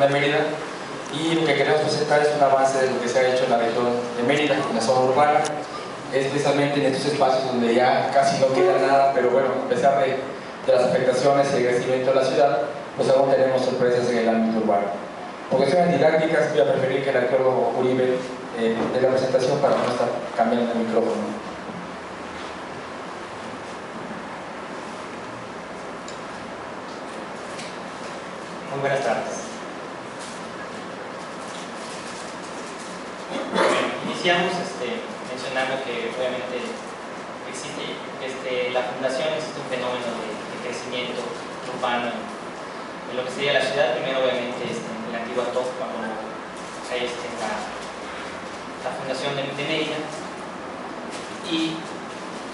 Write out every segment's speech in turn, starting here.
de Mérida, y lo que queremos presentar es un avance de lo que se ha hecho en la región de Mérida, en la zona urbana. Es precisamente en estos espacios donde ya casi no queda nada, pero bueno, a pesar de las afectaciones y el crecimiento de la ciudad, pues aún tenemos sorpresas en el ámbito urbano. Por cuestiones didácticas voy a preferir que el arqueólogo Uribe dé la presentación para no estar cambiando el micrófono. Muy buenas tardes. Iniciamos mencionando que obviamente existe la fundación, existe un fenómeno de crecimiento urbano en lo que sería la ciudad. Primero obviamente en la antigua TOC, cuando hay la fundación de Mérida, y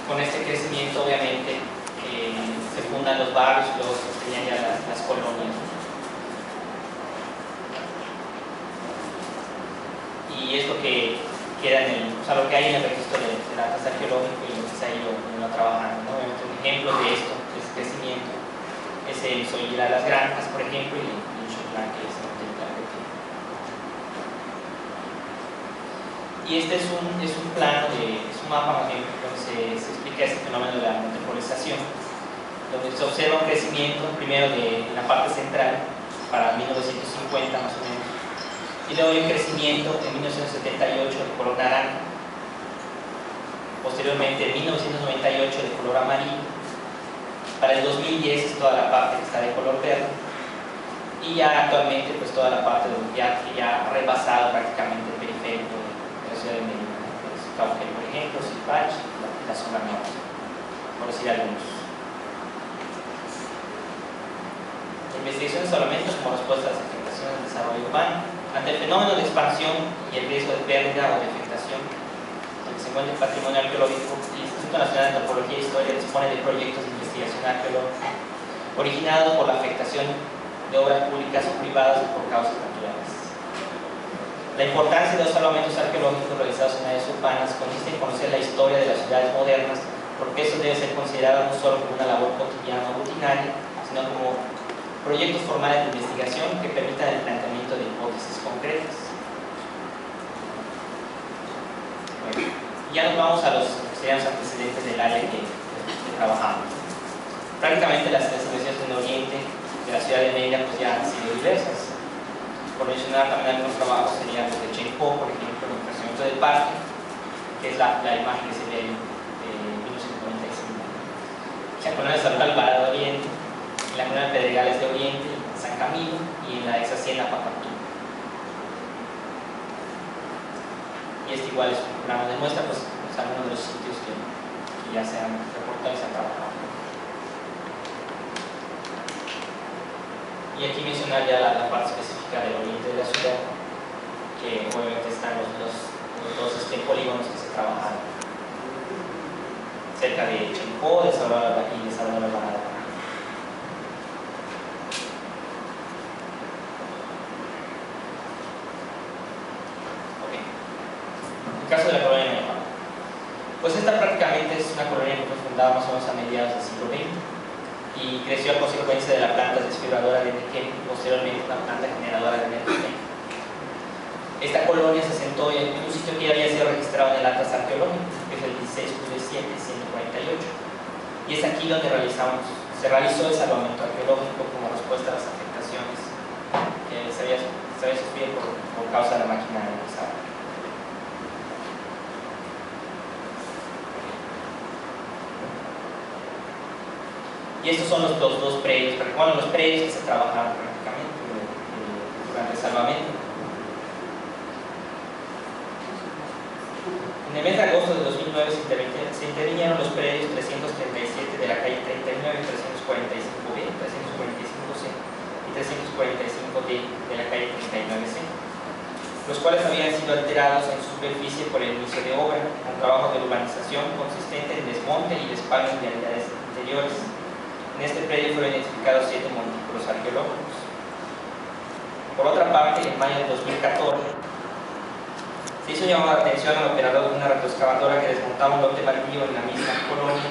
con este crecimiento obviamente se fundan los barrios, luego se tenían ya las colonias. Y es lo que queda lo que hay en el registro del atlas arqueológico y lo que se ha ido trabajando, ¿no? Un ejemplo de esto, de ese crecimiento, es el Soyira Las Granjas, por ejemplo, y el Chotlán, que es el y este es un plano, es un mapa más bien, donde se explica este fenómeno de la metropolización, donde se observa un crecimiento primero en la parte central para 1950 más o menos, y luego hay un crecimiento en 1978 de color naranja, posteriormente en 1998 de color amarillo, para el 2010 es toda la parte que está de color verde, y ya actualmente pues toda la parte que ya ha rebasado prácticamente el periférico de la ciudad de Mérida, Cauquel, por ejemplo, Silvach, la zona norte, por decir algunos. Investigaciones de salvamentos como respuesta a las afectaciones del desarrollo urbano. Ante el fenómeno de expansión y el riesgo de pérdida o de afectación donde se encuentra el patrimonio arqueológico, el Instituto Nacional de Antropología e Historia dispone de proyectos de investigación arqueológica originados por la afectación de obras públicas o privadas o por causas naturales. La importancia de los salvamentos arqueológicos realizados en áreas urbanas consiste en conocer la historia de las ciudades modernas, porque eso debe ser considerado no solo como una labor cotidiana o rutinaria, sino como proyectos formales de investigación que permitan el planteamiento de hipótesis concretas. Bueno, ya nos vamos a los antecedentes del área que trabajamos. Prácticamente las investigaciones en Oriente de la ciudad de Mérida pues ya han sido diversas. Por mencionar también algunos trabajos serían los de Chenpo, por ejemplo, el crecimiento del parque, que es la imagen que se ve de 1995. La colonia de San Alvarado de Oriente, la colonia de Pedregales de Oriente, San Camilo y en la ex hacienda Papantú. Y este igual es un programa de muestra, pues algunos de los sitios que ya se han reportado y se han trabajado. Y aquí mencionar ya la parte específica del oriente de la ciudad, que obviamente están los dos polígonos que se trabajaron cerca de Chenpo, de Salvador y de Salvador Alvarado. El caso de la colonia de Mayapán. Pues esta prácticamente es una colonia que fue fundada más o menos a mediados del siglo XX y creció a consecuencia de la planta desfibriladora de Nequén y posteriormente una planta generadora de energía. Esta colonia se asentó en un sitio que ya había sido registrado en el atlas arqueológico, que es el 16.7.148, y es aquí donde se realizó el salvamento arqueológico como respuesta a las afectaciones que se había sufrido por causa de la maquinaria pesada. Y estos son los dos predios, bueno, los predios que se trabajaron prácticamente durante el salvamento. En el mes de agosto de 2009 se intervinieron los predios 337 de la calle 39, 345B, 345C y 345D de la calle 39C, los cuales habían sido alterados en superficie por el inicio de obra, un trabajo de urbanización consistente en desmonte y despacho de vialidades interiores. En este predio fueron identificados 7 montículos arqueológicos. Por otra parte, en mayo de 2014, se hizo llamar la atención al operador de una retroexcavadora que desmontaba un lote baldío en la misma colonia,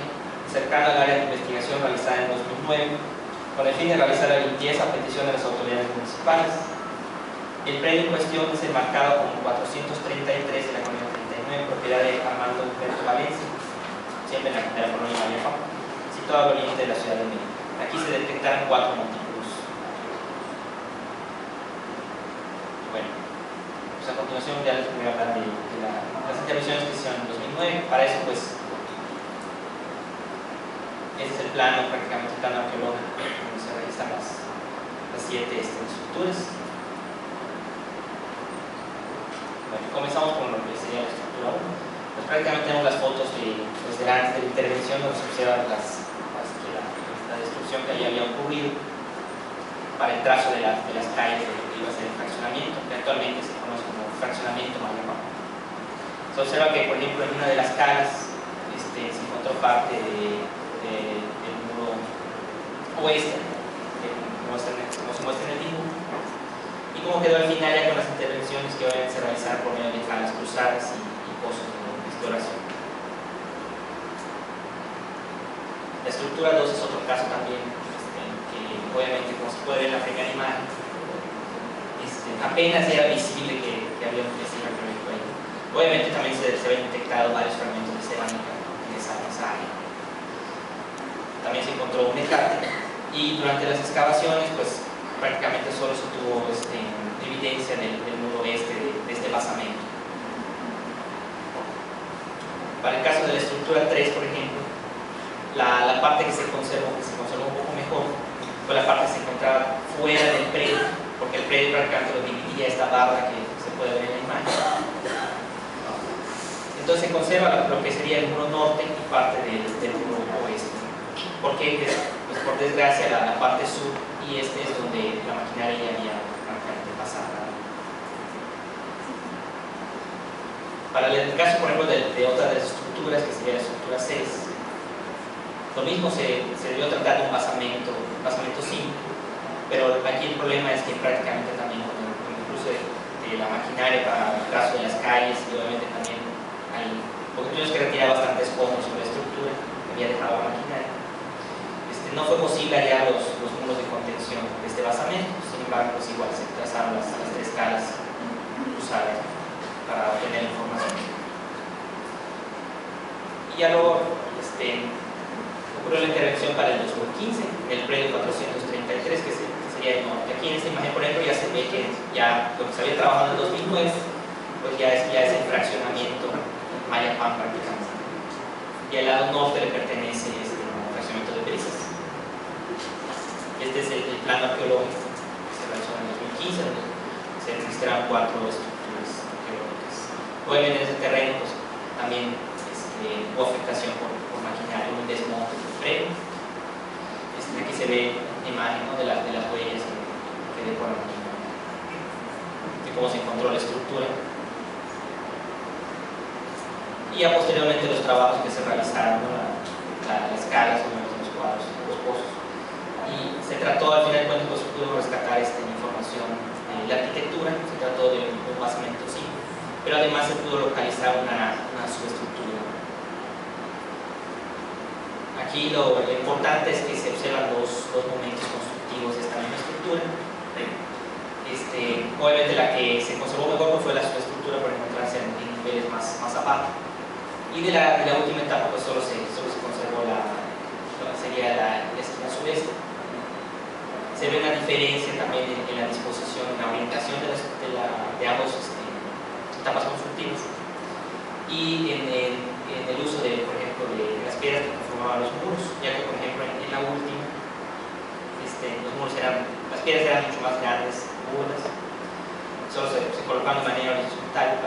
cercano al área de investigación realizada en 2009, con el fin de realizar la limpieza a petición de las autoridades municipales. El predio en cuestión es enmarcado como 433 de la colonia 39, propiedad de Armando Humberto Valencia, siempre en la colonia Vallejo, situado al oriente de la ciudad de México. Aquí se detectaron 4 montículos. Bueno, pues a continuación ya les voy a hablar de las intervenciones que se hicieron en 2009. Para eso, pues, este es el plano, prácticamente el plano arqueológico, donde se realizan las 7 estructuras. Bueno, comenzamos con lo que sería la estructura 1. Pues prácticamente tenemos las fotos de antes de la intervención, donde se observa la destrucción que ahí había ocurrido para el trazo de las calles de lo que iba a ser el fraccionamiento, que actualmente se conoce como fraccionamiento Mayapán. Se observa que, por ejemplo, en una de las calas se encontró parte del muro oeste, como se muestra en el dibujo, y como quedó al final ya con las intervenciones que obviamente se realizaron por medio de calas cruzadas y pozos de exploración. La estructura 2 es otro caso también, que obviamente, como se puede ver en la primera imagen, apenas era visible que había un yacimiento ahí. Obviamente también se habían detectado varios fragmentos de cerámica en esa área. También se encontró un mecate, y durante las excavaciones, pues prácticamente solo se tuvo evidencia del muro oeste de este basamento. Para el caso de la estructura 3, por ejemplo, la parte que se conservó un poco mejor fue la parte que se encontraba fuera del predio, porque el predio prácticamente lo dividía esta barra que se puede ver en la imagen. Entonces se conserva lo que sería el muro norte y parte del muro oeste. Porque, pues, por desgracia, la parte sur y este es donde la maquinaria ya había prácticamente pasado. Para el caso, por ejemplo, de otra de las estructuras, que sería la estructura 6, lo mismo se debió tratar de un basamento simple, pero aquí el problema es que prácticamente también con el uso de la maquinaria para el trazo de las calles, y obviamente también porque tuvimos que retirar bastantes cosas sobre la estructura que había dejado la maquinaria. No fue posible hallar los muros de contención de este basamento. Sin embargo, pues igual se trazaron las 3 calas cruzadas para obtener información. Y ya luego ocurrió la intervención para el 2015 en el predio 433, que sería el norte. Aquí en esta imagen, por ejemplo, ya se ve que ya lo que se había trabajado en el 2009, pues ya es el fraccionamiento Mayapán prácticamente. Y al lado norte le pertenece fraccionamiento de Brisas. Este es el plano arqueológico que se realizó en el 2015, donde se registraron 4 estructuras arqueológicas. Obviamente en ese terreno, pues, también hubo afectación por maquinaria, un desmonte del predio. Aquí se ve una imagen, ¿no?, de las huellas que dejó la maquinaria, de cómo se encontró la estructura. Y ya posteriormente los trabajos que se realizaron, ¿no?, las calas, los cuadros, los pozos. Y se trató, al final de cuentas, pues pudo rescatar información de la arquitectura. Se trató de un basamento simple, pero además se pudo localizar una subestructura. Aquí lo importante es que se observan dos momentos constructivos de esta misma estructura. Obviamente la que se conservó mejor fue la subestructura, por encontrarse en niveles más abajo. Y de la última etapa, pues solo se conservó sería la esquina sureste. Se ve una diferencia también en la disposición, en la orientación de ambos etapas constructivas, y en el uso por ejemplo, de las piedras que conformaban los muros, ya que, por ejemplo, en la última, las piedras eran mucho más grandes, burdas, solo se colocaban de manera horizontal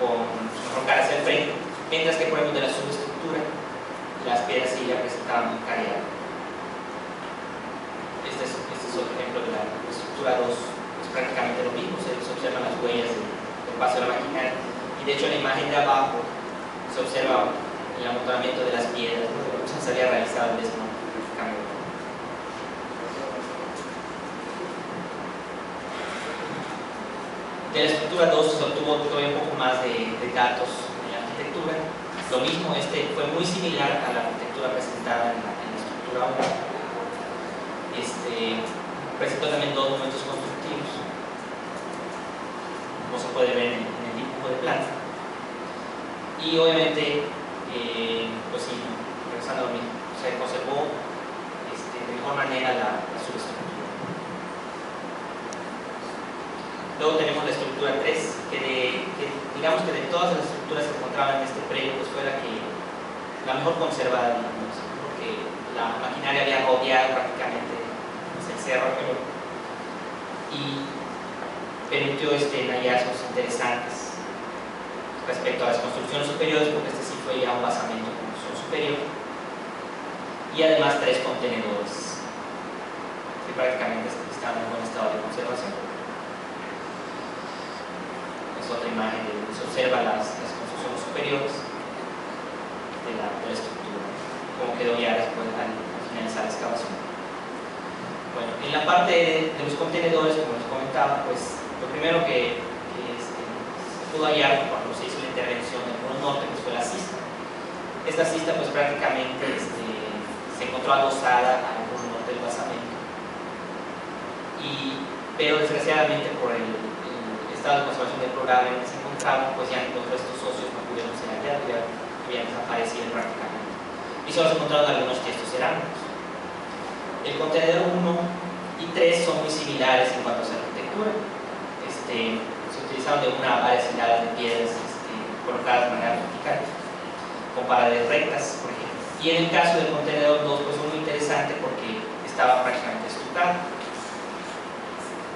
con mejor cara hacia el frente, mientras que, por ejemplo, de la subestructura, las piedras sí ya presentaban muy careadas. Este es otro ejemplo de la estructura 2, es prácticamente lo mismo, se observan las huellas del paso de la maquinaria, y de hecho en la imagen de abajo se observa el amontonamiento de las piedras, ¿no?, de lo que se había realizado el desmonte. De la estructura 2 se obtuvo todavía un poco más de datos de la arquitectura. Lo mismo, fue muy similar a la arquitectura presentada en la estructura 1. Presentó también dos momentos constructivos, como se puede ver en el dibujo de planta. Y obviamente, pues sí, regresando a lo mismo, se conservó de mejor manera la subestructura. Luego tenemos la estructura 3, que digamos que de todas las estructuras que se encontraban en este predio, pues fue la mejor conservada, digamos, porque la maquinaria había rodeado prácticamente el cerro y permitió hallazgos interesantes respecto a las construcciones superiores, porque este sí fue ya un basamento de construcción superior, y además 3 contenedores que prácticamente estaban en buen estado de conservación. Es otra imagen donde se observa las construcciones superiores de la estructura, como quedó ya después al finalizar la excavación. Bueno, en la parte de los contenedores, como les comentaba, pues lo primero que se pudo hallar cuando se hizo la intervención del muro norte, pues fue la cista. Esta cista pues prácticamente se encontró adosada al muro norte del basamento, pero desgraciadamente por el estado de conservación deplorable en que se encontraba, pues ya los restos óseos no pudieron ser hallados, ya habían desaparecido prácticamente, y solo se encontraron algunos gestos cerámicos. El contenedor 1 y 3 son muy similares en cuanto a su arquitectura. Se utilizaron de una a varias hiladas de piedras colocadas de manera vertical, con paredes rectas, por ejemplo. Y en el caso del contenedor 2, pues fue muy interesante porque estaba prácticamente estructurado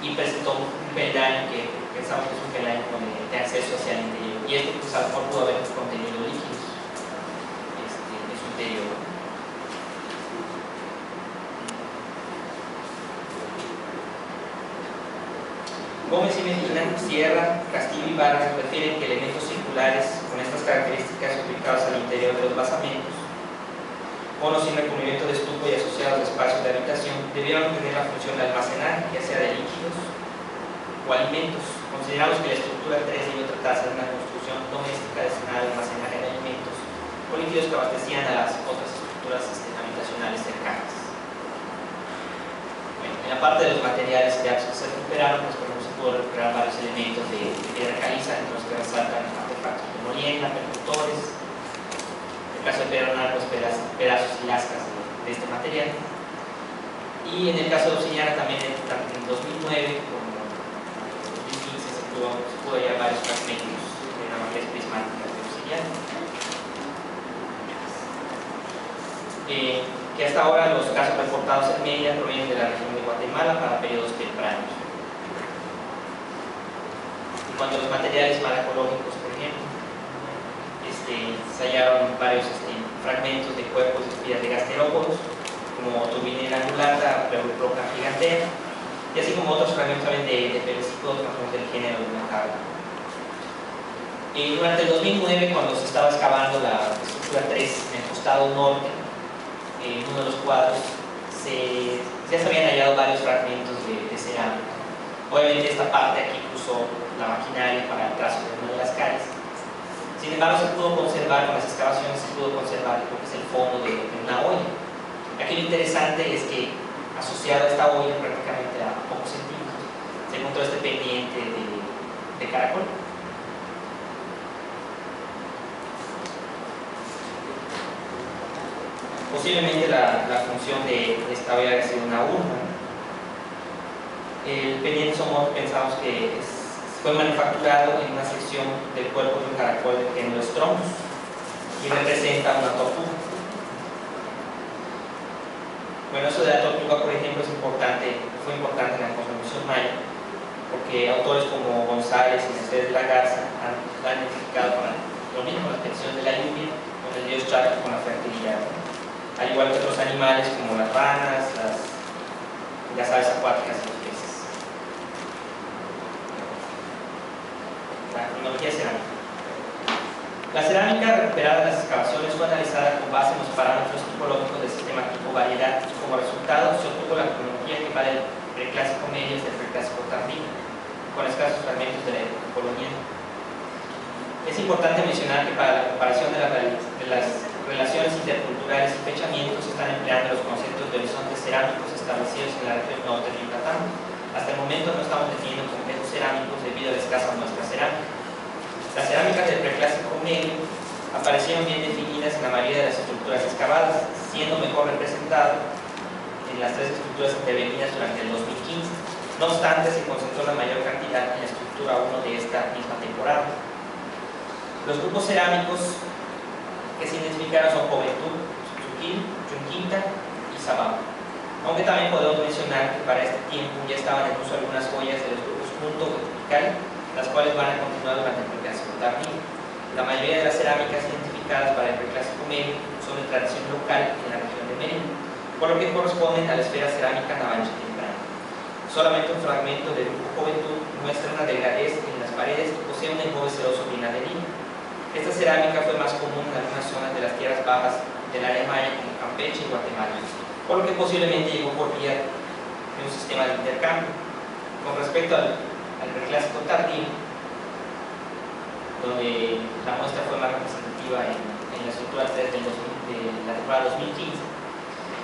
y presentó un peldaño que pensamos que es un peldaño de acceso hacia el interior, y esto pues a lo mejor pudo haber contenido líquidos en su interior. Gómez y Medina, Sierra, Castillo y Vargas refieren que elementos circulares con estas características ubicados al interior de los basamentos, conos sin recubrimiento de estuco y asociados a espacios de habitación, debieron tener la función de almacenar, ya sea de líquidos o alimentos. Consideramos que la estructura 3 debió tratarse de una construcción doméstica destinada al almacenaje de alimentos o líquidos que abastecían a las otras estructuras habitacionales cercanas. Bueno, en la parte de los materiales ya se recuperaron, pues por ejemplo se pudo recuperar varios elementos de piedra caliza, entre los que resaltan artefactos de molienda, percutores. En el caso de pedernal, pues pedazos y lascas de este material. Y en el caso de obsidiana también en 2009, como en 2015, se pudo hallar varios fragmentos de navajas prismáticas de obsidiana. Que hasta ahora los casos reportados en Mérida provienen de la región de Guatemala para periodos tempranos. En cuanto a los materiales malacológicos, por ejemplo, se hallaron varios fragmentos de cuerpos de espiras de gasterópodos, como turbinera angulata, pleuroproca gigantea, y así como otros fragmentos también de pelecitos del género de Macabra. Durante el 2009, cuando se estaba excavando la estructura 3 en el costado norte, en uno de los cuadros ya se habían hallado varios fragmentos de cerámica. Obviamente esta parte aquí cruzó la maquinaria para el trazo de una de las calles. Sin embargo, se pudo conservar, con las excavaciones se pudo conservar lo que es el fondo de una olla. Aquí lo interesante es que asociado a esta olla prácticamente a pocos centímetros se encontró este pendiente de caracol. Posiblemente la función de esta olla haya sido una urna. El pendiente somos pensamos que fue manufacturado en una sección del cuerpo de un caracol de género Strombus y representa una tortuga. Bueno, eso de la tortuga, por ejemplo, fue importante en la construcción maya, porque autores como González y Mercedes de la Garza han identificado con lo mismo, la tensión de la lluvia, con el dios Chaco, con la fertilidad, al igual que otros animales como las ranas, las aves acuáticas y los peces. La cronología cerámica. La cerámica recuperada en las excavaciones fue analizada con base en los parámetros tipológicos del sistema tipo variedad, y como resultado se obtuvo la cronología que va del preclásico medio hasta el preclásico tardío, con escasos fragmentos de la época colonial. Es importante mencionar que para la comparación de las relaciones interculturales y fechamientos se están empleando los conceptos de horizontes cerámicos establecidos en la región norte de Yucatán. Hasta el momento no estamos definiendo complejos cerámicos debido a la escasa muestra cerámica. Las cerámicas del preclásico medio aparecieron bien definidas en la mayoría de las estructuras excavadas, siendo mejor representado en las tres estructuras intervenidas durante el 2015. No obstante, se concentró la mayor cantidad en la estructura 1 de esta misma temporada. Los grupos cerámicos que se identificaron son Juventud, Suzuki, Chunquinta y Sabao. Aunque también podemos mencionar que para este tiempo ya estaban en uso algunas joyas de los grupos Junto y Tropical, las cuales van a continuar durante el preclásico tardío. La mayoría de las cerámicas identificadas para el preclásico medio son de tradición local en la región de Mérida, por lo que corresponden a la esfera cerámica navanche temprana. Solamente un fragmento del grupo Juventud muestra una delgadez en las paredes y posee un engobe ceroso bien adherido. Esta cerámica fue más común en algunas zonas de las tierras bajas del área maya como Campeche y Guatemala, por lo que posiblemente llegó por vía de un sistema de intercambio. Con respecto al preclásico tardío, donde la muestra fue más representativa en la estructura 3 de la temporada 2015,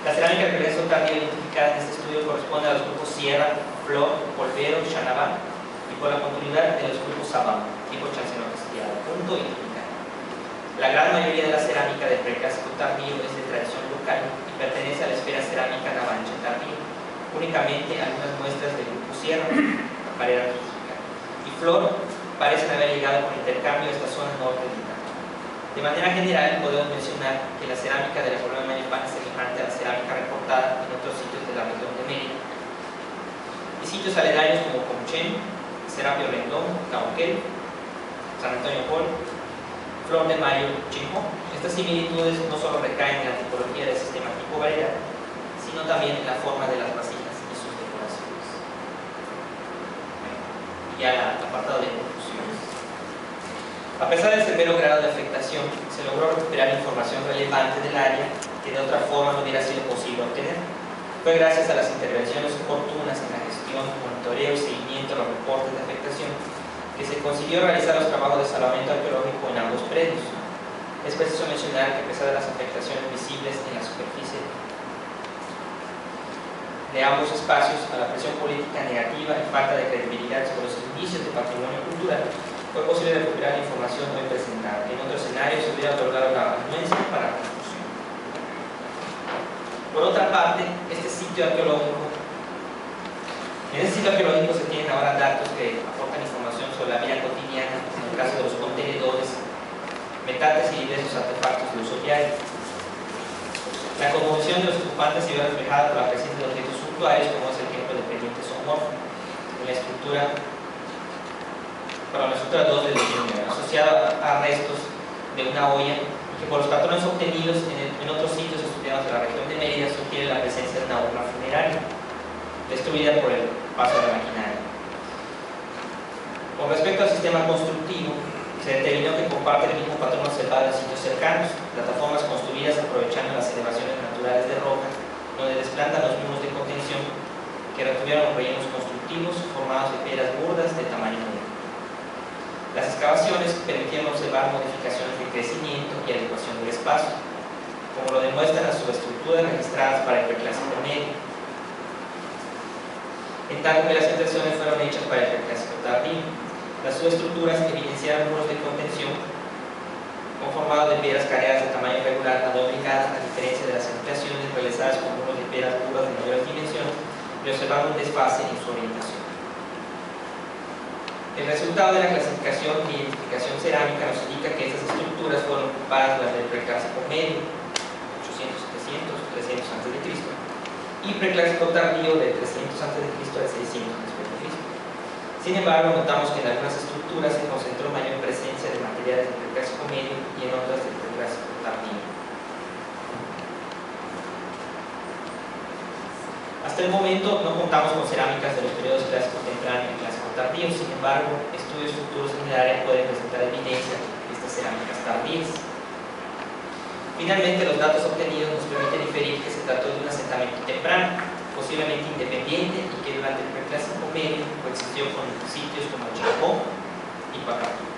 la cerámica del preclásico tardío identificada en este estudio corresponde a los grupos Sierra, Flor, Polvero y Xanabán, y por la continuidad de los grupos Sabán, tipo Chanceno Castillado, Punto y Tropical. La gran mayoría de la cerámica del preclásico tardío es de tradición local y pertenece a la esfera cerámica navanche tardío. Únicamente algunas muestras del grupo Sierra, Parera y Flor parecen haber llegado por intercambio a esta zona norte de Yucatán. De manera general, podemos mencionar que la cerámica de la colonia mayapán es semejante a la cerámica reportada en otros sitios de la región de Mérida y sitios aledaños como Conchén, Serapio Rendón, Cauquel, San Antonio Pol, Flor de Mayo, Chimpo. Estas similitudes no solo recaen en la tipología del sistema tipo variedad, sino también en la forma de las vasijas y sus decoraciones. Y ya el apartado de conclusiones. A pesar del severo grado de afectación, se logró recuperar información relevante del área que de otra forma no hubiera sido posible obtener. Fue gracias a las intervenciones oportunas en la gestión, monitoreo y seguimiento de los reportes de afectación que se consiguió realizar los trabajos de salvamento arqueológico en ambos predios. Es preciso mencionar que a pesar de las afectaciones visibles en la superficie de ambos espacios, a la presión política negativa y falta de credibilidad sobre los indicios de patrimonio cultural, fue posible recuperar la información hoy presentada. En otro escenario se hubiera otorgado la anuencia para la construcción. Por otra parte, en este sitio arqueológico se tienen ahora datos que aportan información sobre la vida cotidiana, en el caso de los contenedores, metates y diversos artefactos de uso diario. La conmoción de los ocupantes se vio reflejada por la presencia de objetos suntuarios, como es el ejemplo de pendiente zoomorfo, en la estructura 2 del 2009, asociada a restos de una olla que por los patrones obtenidos en otros sitios estudiados de la región de Mérida sugiere la presencia de una urna funeraria destruida por el paso de la maquinaria. Con respecto al sistema constructivo, se determinó que comparte el mismo patrón observado en sitios cercanos, plataformas construidas aprovechando las elevaciones naturales de roca, donde desplantan los muros de contención que retuvieron los rellenos constructivos formados de piedras burdas de tamaño medio. Las excavaciones permitieron observar modificaciones de crecimiento y adecuación del espacio, como lo demuestran las subestructuras registradas para el preclásico medio, en tanto que las inserciones fueron hechas para el preclásico tardío. Las subestructuras evidenciaron muros de contención conformados de piedras cargadas de tamaño regular a doble hilada, a diferencia de las ampliaciones realizadas con muros de piedras burdas de mayores dimensiones, y observando un desfase en su orientación. El resultado de la clasificación e identificación cerámica nos indica que estas estructuras fueron ocupadas durante el preclásico medio, 800, 700, 300 a.C., y preclásico tardío de 300 a.C. a 600 a.C. Sin embargo, notamos que en algunas estructuras se concentró mayor presencia de materiales del preclásico medio y en otras del preclásico tardío. Hasta el momento no contamos con cerámicas de los periodos clásico temprano y clásico tardío. Sin embargo, estudios futuros en el área pueden presentar evidencia de estas cerámicas tardías. Finalmente, los datos obtenidos nos permiten inferir que se trató de un asentamiento temprano, posiblemente independiente, y que durante el preclásico medio coexistió con sitios como Chapó y Pacatú.